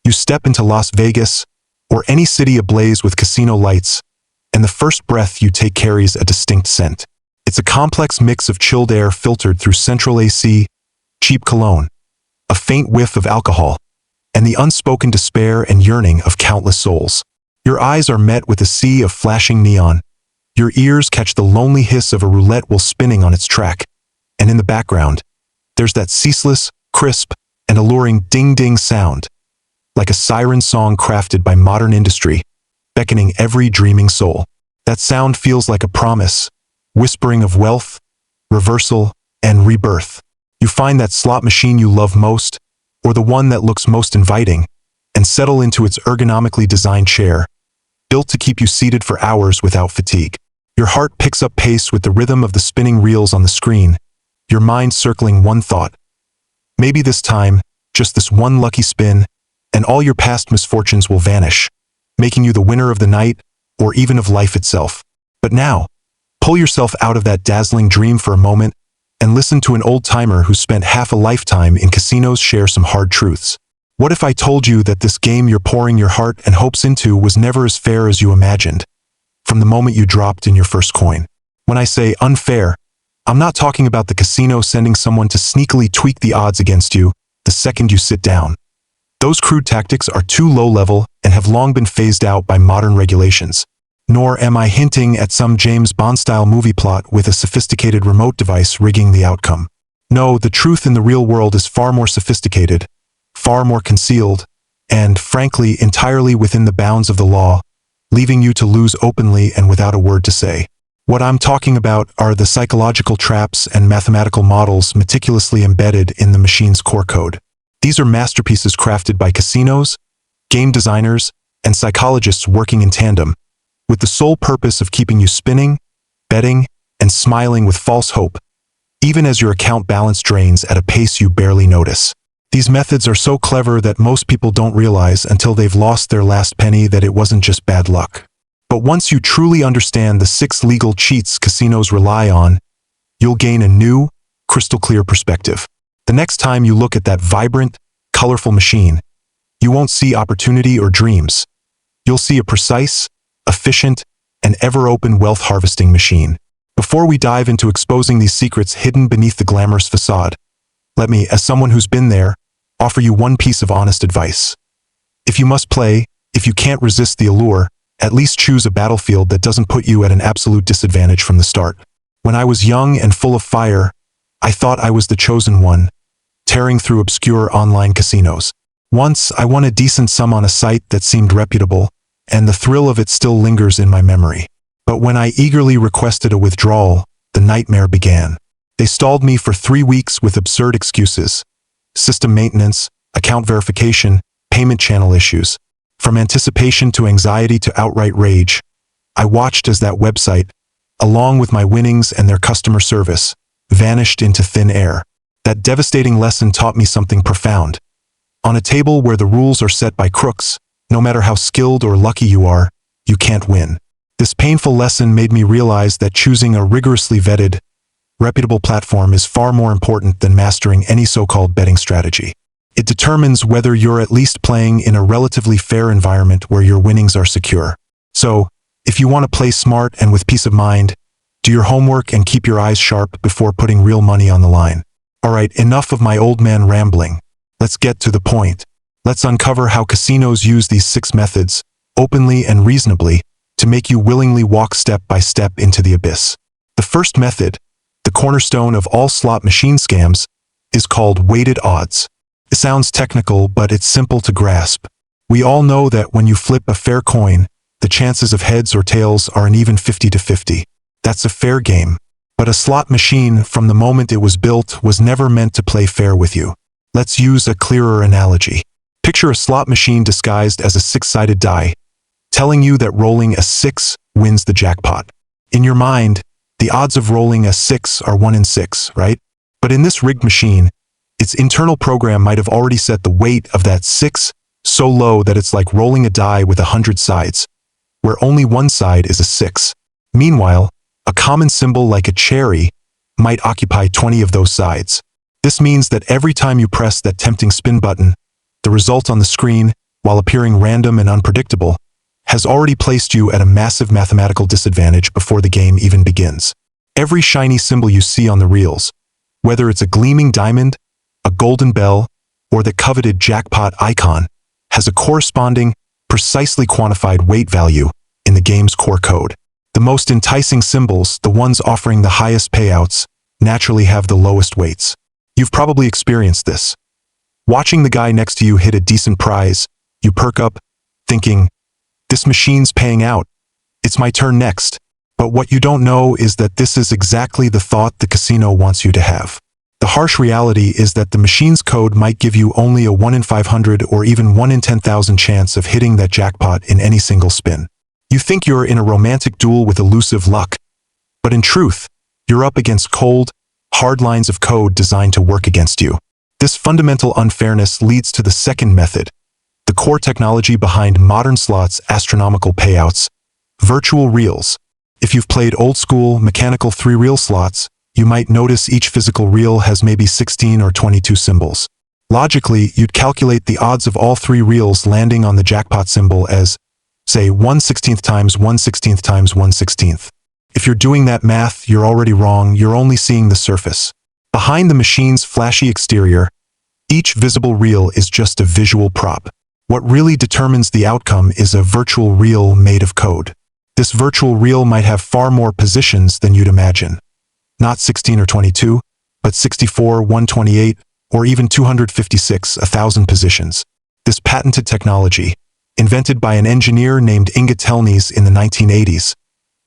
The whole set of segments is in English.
You step into Las Vegas, or any city ablaze with casino lights, and the first breath you take carries a distinct scent. It's a complex mix of chilled air filtered through central AC, cheap cologne, a faint whiff of alcohol, and the unspoken despair and yearning of countless souls. Your eyes are met with a sea of flashing neon. Your ears catch the lonely hiss of a roulette while spinning on its track. And in the background, there's that ceaseless, crisp, and alluring ding-ding sound, like a siren song crafted by modern industry, beckoning every dreaming soul. That sound feels like a promise, whispering of wealth, reversal, and rebirth. You find that slot machine you love most, or the one that looks most inviting, and settle into its ergonomically designed chair, built to keep you seated for hours without fatigue. Your heart picks up pace with the rhythm of the spinning reels on the screen, your mind circling one thought. Maybe this time, just this one lucky spin, and all your past misfortunes will vanish, making you the winner of the night, or even of life itself. But now, pull yourself out of that dazzling dream for a moment, and listen to an old-timer who spent half a lifetime in casinos share some hard truths. What if I told you that this game you're pouring your heart and hopes into was never as fair as you imagined, from the moment you dropped in your first coin? When I say unfair, I'm not talking about the casino sending someone to sneakily tweak the odds against you the second you sit down. Those crude tactics are too low-level and have long been phased out by modern regulations. Nor am I hinting at some James Bond-style movie plot with a sophisticated remote device rigging the outcome. No, the truth in the real world is far more sophisticated, far more concealed, and, frankly, entirely within the bounds of the law, leaving you to lose openly and without a word to say. What I'm talking about are the psychological traps and mathematical models meticulously embedded in the machine's core code. These are masterpieces crafted by casinos, game designers, and psychologists working in tandem, with the sole purpose of keeping you spinning, betting, and smiling with false hope, even as your account balance drains at a pace you barely notice. These methods are so clever that most people don't realize until they've lost their last penny that it wasn't just bad luck. But once you truly understand the 6 legal cheats casinos rely on, you'll gain a new, crystal-clear perspective. The next time you look at that vibrant, colorful machine, you won't see opportunity or dreams. You'll see a precise, efficient, and ever-open wealth-harvesting machine. Before we dive into exposing these secrets hidden beneath the glamorous facade, let me, as someone who's been there, offer you one piece of honest advice. If you must play, if you can't resist the allure, at least choose a battlefield that doesn't put you at an absolute disadvantage from the start. When I was young and full of fire, I thought I was the chosen one, tearing through obscure online casinos. Once, I won a decent sum on a site that seemed reputable, and the thrill of it still lingers in my memory. But when I eagerly requested a withdrawal, the nightmare began. They stalled me for 3 weeks with absurd excuses: system maintenance, account verification, payment channel issues. From anticipation to anxiety to outright rage, I watched as that website, along with my winnings and their customer service, vanished into thin air. That devastating lesson taught me something profound. On a table where the rules are set by crooks, no matter how skilled or lucky you are, you can't win. This painful lesson made me realize that choosing a rigorously vetted, reputable platform is far more important than mastering any so-called betting strategy. It determines whether you're at least playing in a relatively fair environment where your winnings are secure. So, if you want to play smart and with peace of mind, do your homework and keep your eyes sharp before putting real money on the line. Alright, enough of my old man rambling. Let's get to the point. Let's uncover how casinos use these 6 methods, openly and reasonably, to make you willingly walk step by step into the abyss. The first method, the cornerstone of all slot machine scams, is called weighted odds. It sounds technical, but it's simple to grasp. We all know that when you flip a fair coin, the chances of heads or tails are an even 50-50. That's a fair game. But a slot machine, from the moment it was built, was never meant to play fair with you. Let's use a clearer analogy. Picture a slot machine disguised as a 6-sided die, telling you that rolling a 6 wins the jackpot. In your mind, the odds of rolling a 6 are 1 in 6, right? But in this rigged machine, its internal program might have already set the weight of that 6 so low that it's like rolling a die with 100 sides, where only one side is a 6. Meanwhile, a common symbol like a cherry might occupy 20 of those sides. This means that every time you press that tempting spin button, the result on the screen while appearing random and unpredictable, has already placed you at a massive mathematical disadvantage before the game even begins. Every shiny symbol you see on the reels, whether it's a gleaming diamond, a golden bell, or the coveted jackpot icon, has a corresponding, precisely quantified weight value in the game's core code. The most enticing symbols, the ones offering the highest payouts, naturally have the lowest weights. You've probably experienced this. Watching the guy next to you hit a decent prize, you perk up, thinking, "This machine's paying out. It's my turn next." But what you don't know is that this is exactly the thought the casino wants you to have. The harsh reality is that the machine's code might give you only a 1 in 500 or even 1 in 10,000 chance of hitting that jackpot in any single spin. You think you're in a romantic duel with elusive luck, but in truth, you're up against cold, hard lines of code designed to work against you. This fundamental unfairness leads to the second method, the core technology behind modern slots' astronomical payouts, virtual reels. If you've played old-school, mechanical 3-reel slots, you might notice each physical reel has maybe 16 or 22 symbols. Logically, you'd calculate the odds of all 3 reels landing on the jackpot symbol as, say, 1/16 times 1/16 times 1/16. If you're doing that math, you're already wrong. You're only seeing the surface. Behind the machine's flashy exterior, each visible reel is just a visual prop. What really determines the outcome is a virtual reel made of code. This virtual reel might have far more positions than you'd imagine. Not 16 or 22, but 64, 128, or even 256, 1,000 positions. This patented technology, invented by an engineer named Inga Telnes in the 1980s,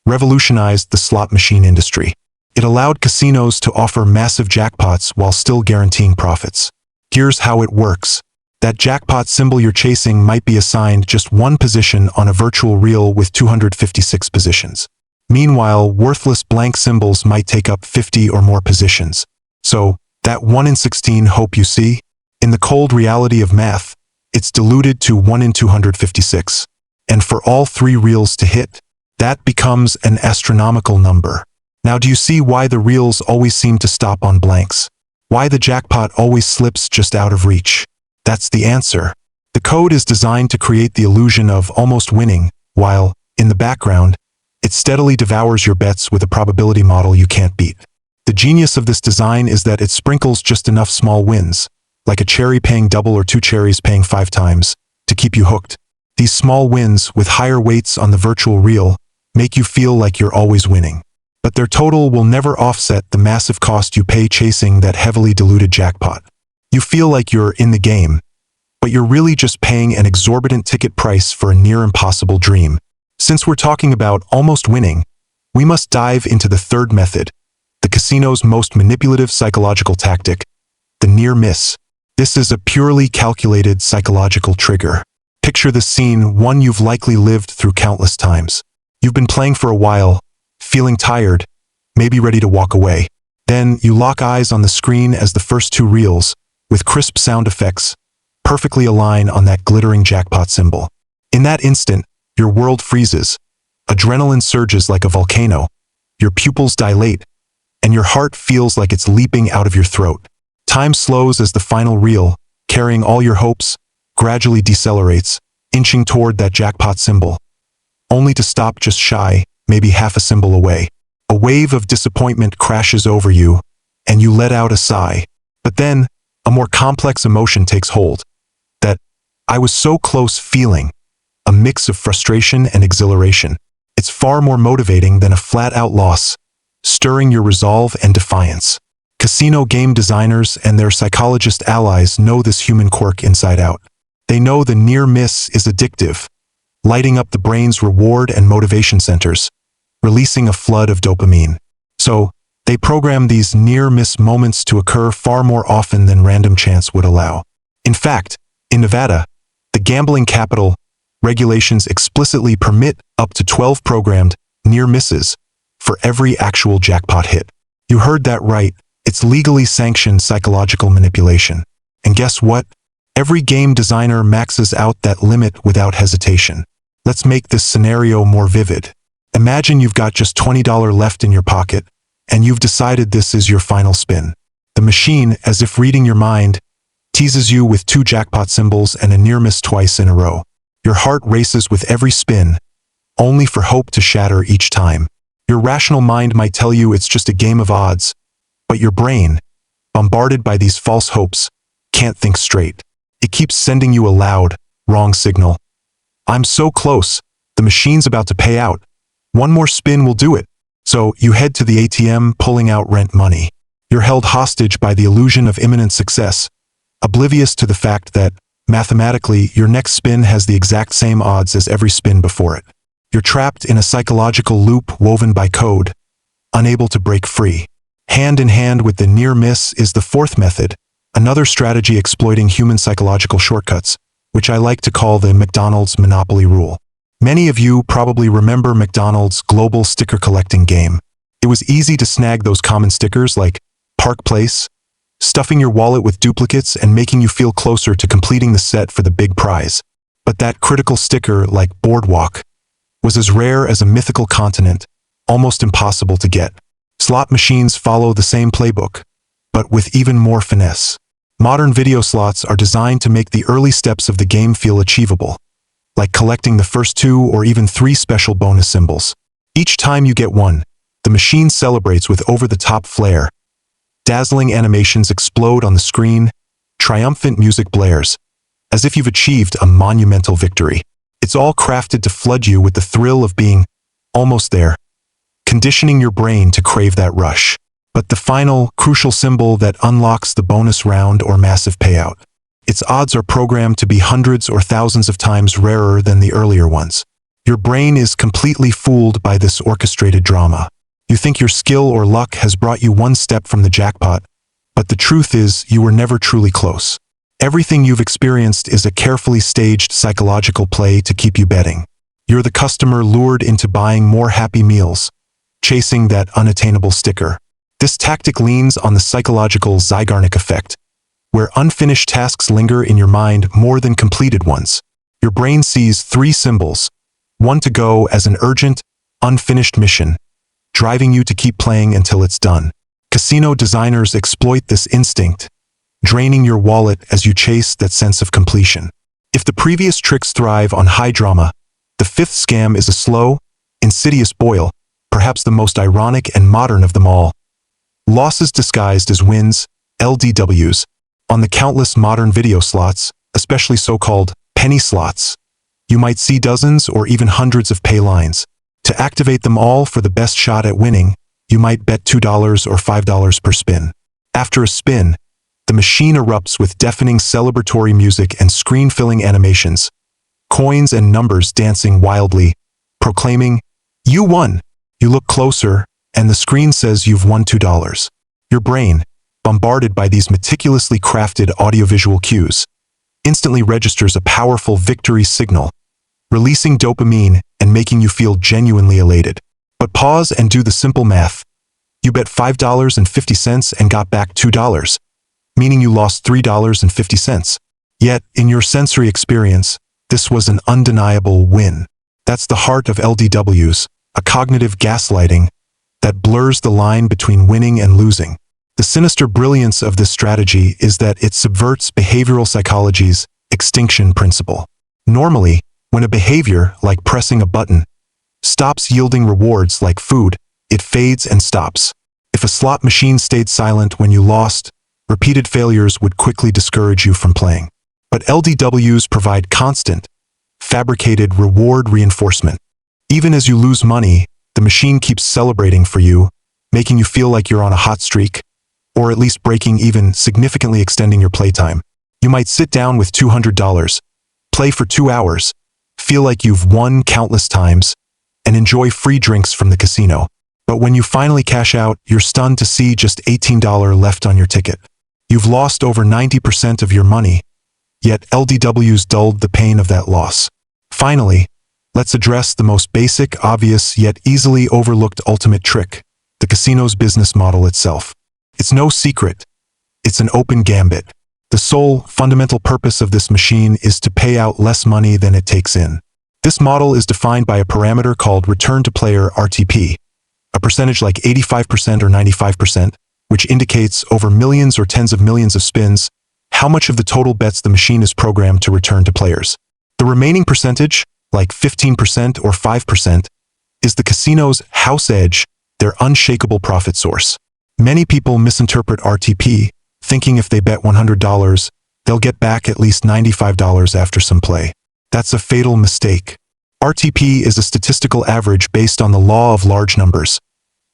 revolutionized the slot machine industry. It allowed casinos to offer massive jackpots while still guaranteeing profits. Here's how it works. That jackpot symbol you're chasing might be assigned just one position on a virtual reel with 256 positions. Meanwhile, worthless blank symbols might take up 50 or more positions. So, that 1 in 16 hope you see, in the cold reality of math, it's diluted to 1 in 256. And for all 3 reels to hit, that becomes an astronomical number. Now, do you see why the reels always seem to stop on blanks? Why the jackpot always slips just out of reach? That's the answer. The code is designed to create the illusion of almost winning, while, in the background, it steadily devours your bets with a probability model you can't beat. The genius of this design is that it sprinkles just enough small wins, like a cherry paying double or 2 cherries paying 5 times, to keep you hooked. These small wins, with higher weights on the virtual reel, make you feel like you're always winning. But their total will never offset the massive cost you pay chasing that heavily diluted jackpot. You feel like you're in the game, but you're really just paying an exorbitant ticket price for a near impossible dream. Since we're talking about almost winning, we must dive into the third method, the casino's most manipulative psychological tactic, the near miss. This is a purely calculated psychological trigger. Picture the scene, one you've likely lived through countless times. You've been playing for a while, feeling tired, maybe ready to walk away. Then you lock eyes on the screen as the first 2 reels, with crisp sound effects, perfectly align on that glittering jackpot symbol. In that instant, your world freezes, adrenaline surges like a volcano, your pupils dilate, and your heart feels like it's leaping out of your throat. Time slows as the final reel, carrying all your hopes, gradually decelerates, inching toward that jackpot symbol, only to stop just shy, maybe half a symbol away. A wave of disappointment crashes over you, and you let out a sigh. But then, a more complex emotion takes hold. That "I was so close" feeling, a mix of frustration and exhilaration. It's far more motivating than a flat-out loss, stirring your resolve and defiance. Casino game designers and their psychologist allies know this human quirk inside out. They know the near miss is addictive, lighting up the brain's reward and motivation centers, releasing a flood of dopamine. So, they program these near-miss moments to occur far more often than random chance would allow. In fact, in Nevada, the gambling capital, regulations explicitly permit up to 12 programmed near misses for every actual jackpot hit. You heard that right. It's legally sanctioned psychological manipulation. And guess what? Every game designer maxes out that limit without hesitation. Let's make this scenario more vivid. Imagine you've got just $20 left in your pocket, and you've decided this is your final spin. The machine, as if reading your mind, teases you with 2 jackpot symbols and a near miss twice in a row. Your heart races with every spin, only for hope to shatter each time. Your rational mind might tell you it's just a game of odds, but your brain, bombarded by these false hopes, can't think straight. It keeps sending you a loud, wrong signal. I'm so close. The machine's about to pay out. One more spin will do it. So you head to the ATM, pulling out rent money. You're held hostage by the illusion of imminent success, oblivious to the fact that, mathematically, your next spin has the exact same odds as every spin before it. You're trapped in a psychological loop woven by code, unable to break free. Hand in hand with the near miss is the fourth method, another strategy exploiting human psychological shortcuts, which I like to call the McDonald's Monopoly rule. Many of you probably remember McDonald's global sticker collecting game. It was easy to snag those common stickers like Park Place, stuffing your wallet with duplicates and making you feel closer to completing the set for the big prize. But that critical sticker, like Boardwalk, was as rare as a mythical continent, almost impossible to get. Slot machines follow the same playbook, but with even more finesse. Modern video slots are designed to make the early steps of the game feel achievable, like collecting the first 2 or even 3 special bonus symbols. Each time you get one, the machine celebrates with over-the-top flair. Dazzling animations explode on the screen, triumphant music blares, as if you've achieved a monumental victory. It's all crafted to flood you with the thrill of being almost there, conditioning your brain to crave that rush. But the final, crucial symbol that unlocks the bonus round or massive payout, its odds are programmed to be hundreds or thousands of times rarer than the earlier ones. Your brain is completely fooled by this orchestrated drama. You think your skill or luck has brought you one step from the jackpot, but the truth is you were never truly close. Everything you've experienced is a carefully staged psychological play to keep you betting. You're the customer lured into buying more Happy Meals, chasing that unattainable sticker. This tactic leans on the psychological Zeigarnik effect, where unfinished tasks linger in your mind more than completed ones. Your brain sees 3 symbols, one to go as an urgent, unfinished mission, driving you to keep playing until it's done. Casino designers exploit this instinct, draining your wallet as you chase that sense of completion. If the previous tricks thrive on high drama, the 5th scam is a slow, insidious boil, perhaps the most ironic and modern of them all. Losses disguised as wins, LDWs, on the countless modern video slots, especially so-called penny slots. You might see dozens or even hundreds of pay lines. To activate them all for the best shot at winning, you might bet $2 or $5 per spin. After a spin, the machine erupts with deafening celebratory music and screen-filling animations, coins and numbers dancing wildly, proclaiming, "You won!" You look closer, and the screen says you've won $2. Your brain, bombarded by these meticulously crafted audiovisual cues, instantly registers a powerful victory signal, releasing dopamine and making you feel genuinely elated. But pause and do the simple math. You bet $5.50 and got back $2, meaning you lost $3.50. Yet, in your sensory experience, this was an undeniable win. That's the heart of LDWs, a cognitive gaslighting that blurs the line between winning and losing. The sinister brilliance of this strategy is that it subverts behavioral psychology's extinction principle. Normally, when a behavior, like pressing a button, stops yielding rewards like food, it fades and stops. If a slot machine stayed silent when you lost, repeated failures would quickly discourage you from playing. But LDWs provide constant, fabricated reward reinforcement. Even as you lose money, the machine keeps celebrating for you, making you feel like you're on a hot streak, or at least breaking even, significantly extending your playtime. You might sit down with $200, play for 2 hours, feel like you've won countless times, and enjoy free drinks from the casino. But when you finally cash out, you're stunned to see just $18 left on your ticket. You've lost over 90% of your money, yet LDWs dulled the pain of that loss. Finally, let's address the most basic, obvious, yet easily overlooked ultimate trick, the casino's business model itself. It's no secret. It's an open gambit. The sole, fundamental purpose of this machine is to pay out less money than it takes in. This model is defined by a parameter called return to player RTP, a percentage like 85% or 95%, which indicates over millions or tens of millions of spins, how much of the total bets the machine is programmed to return to players. The remaining percentage, like 15% or 5%, is the casino's house edge, their unshakable profit source. Many people misinterpret RTP, thinking if they bet $100, they'll get back at least $95 after some play. That's a fatal mistake. RTP is a statistical average based on the law of large numbers,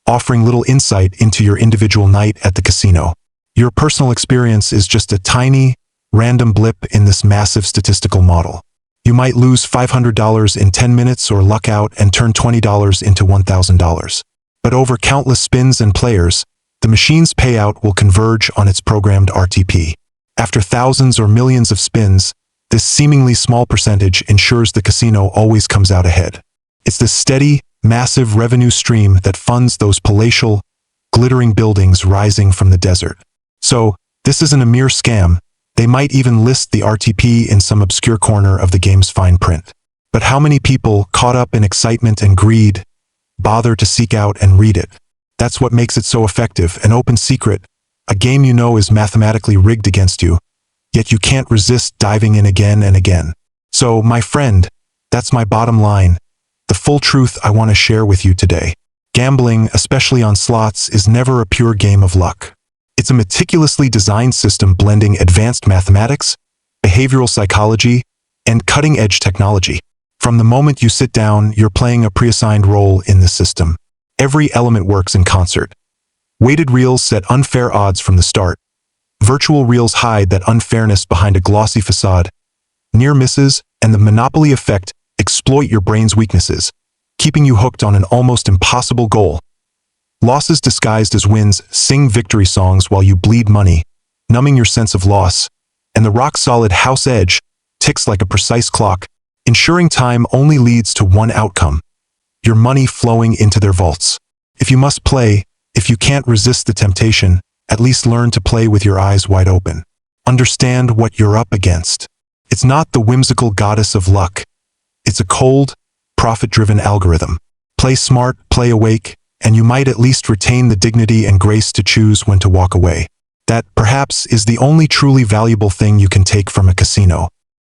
offering little insight into your individual night at the casino. Your personal experience is just a tiny, random blip in this massive statistical model. You might lose $500 in 10 minutes or luck out and turn $20 into $1,000. But over countless spins and players, the machine's payout will converge on its programmed RTP. After thousands or millions of spins, this seemingly small percentage ensures the casino always comes out ahead. It's this steady, massive revenue stream that funds those palatial, glittering buildings rising from the desert. So, this isn't a mere scam. They might even list the RTP in some obscure corner of the game's fine print. But how many people, caught up in excitement and greed, bother to seek out and read it? That's what makes it so effective, an open secret, a game you know is mathematically rigged against you, yet you can't resist diving in again and again. So, my friend, that's my bottom line, the full truth I want to share with you today. Gambling, especially on slots, is never a pure game of luck. It's a meticulously designed system blending advanced mathematics, behavioral psychology, and cutting-edge technology. From the moment you sit down, you're playing a pre-assigned role in the system. Every element works in concert. Weighted reels set unfair odds from the start. Virtual reels hide that unfairness behind a glossy facade. Near misses and the monopoly effect exploit your brain's weaknesses, keeping you hooked on an almost impossible goal. Losses disguised as wins sing victory songs while you bleed money, numbing your sense of loss, and the rock-solid house edge ticks like a precise clock, ensuring time only leads to one outcome: your money flowing into their vaults. If you must play, if you can't resist the temptation, at least learn to play with your eyes wide open. Understand what you're up against. It's not the whimsical goddess of luck. It's a cold, profit-driven algorithm. Play smart, play awake, and you might at least retain the dignity and grace to choose when to walk away. That, perhaps, is the only truly valuable thing you can take from a casino.